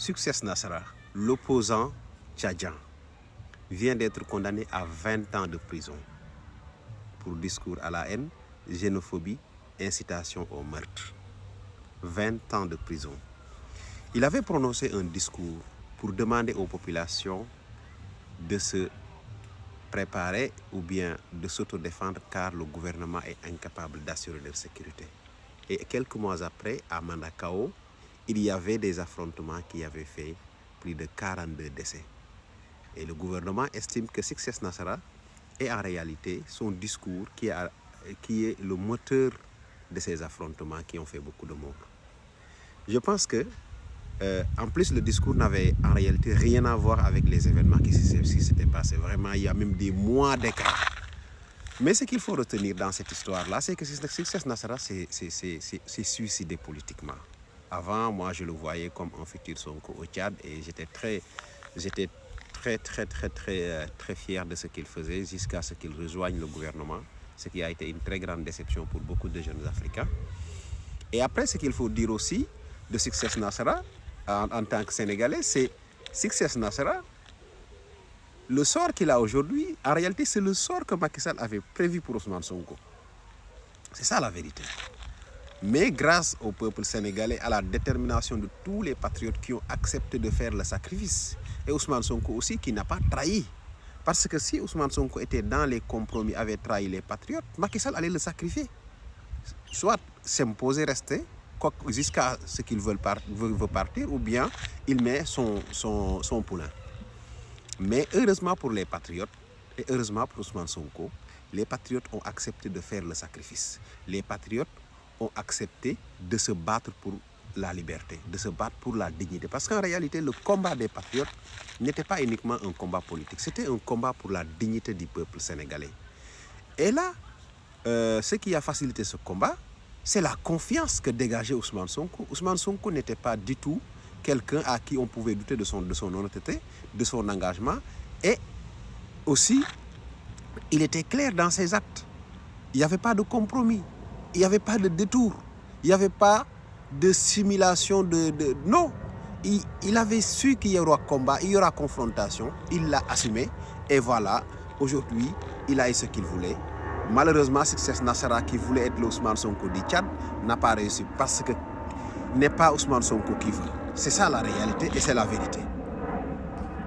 Succès Nasra, l'opposant tchadien, vient d'être condamné à 20 ans de prison pour discours à la haine, xénophobie, incitation au meurtre. 20 ans de prison. Il avait prononcé un discours pour demander aux populations de se préparer ou bien de s'autodéfendre car le gouvernement est incapable d'assurer leur sécurité. Et quelques mois après, à Mandakao, il y avait des affrontements qui avaient fait plus de 42 décès. Et le gouvernement estime que Succès Nasra est en réalité son discours qui est le moteur de ces affrontements qui ont fait beaucoup de morts. Je pense que, en plus, le discours n'avait en réalité rien à voir avec les événements qui s'étaient passés. Vraiment, il y a même des mois d'écart. Mais ce qu'il faut retenir dans cette histoire-là, c'est que Succès Nasra s'est suicidé politiquement. Avant, moi, je le voyais comme un futur Sonko au Tchad et j'étais très fier de ce qu'il faisait jusqu'à ce qu'il rejoigne le gouvernement, ce qui a été une très grande déception pour beaucoup de jeunes Africains. Et après, ce qu'il faut dire aussi de Succès Nasra en tant que Sénégalais, c'est Succès Nasra, le sort qu'il a aujourd'hui, en réalité, c'est le sort que Macky Sall avait prévu pour Ousmane Sonko. C'est ça la vérité. Mais grâce au peuple sénégalais, à la détermination de tous les patriotes qui ont accepté de faire le sacrifice, et Ousmane Sonko aussi qui n'a pas trahi. Parce que si Ousmane Sonko était dans les compromis, avait trahi les patriotes, Macky Sall allait le sacrifier. Soit s'imposer, rester, jusqu'à ce qu'il veut partir, ou bien il met son poulain. Mais heureusement pour les patriotes, et heureusement pour Ousmane Sonko, les patriotes ont accepté de faire le sacrifice. Les patriotes ont accepté de se battre pour la liberté, de se battre pour la dignité. Parce qu'en réalité, le combat des patriotes n'était pas uniquement un combat politique, c'était un combat pour la dignité du peuple sénégalais. Et là, ce qui a facilité ce combat, c'est la confiance que dégageait Ousmane Sonko. Ousmane Sonko n'était pas du tout quelqu'un à qui on pouvait douter de son honnêteté, de son engagement. Et aussi, il était clair dans ses actes. Il n'y avait pas de compromis. Il n'y avait pas de détour, il n'y avait pas de simulation Non, il avait su qu'il y aura combat, il y aura confrontation, il l'a assumé. Et voilà, aujourd'hui, il a eu ce qu'il voulait. Malheureusement, Succès Nasra, qui voulait être l'Ousmane Sonko du Tchad, n'a pas réussi parce que n'est pas Ousmane Sonko qui veut. C'est ça la réalité et c'est la vérité.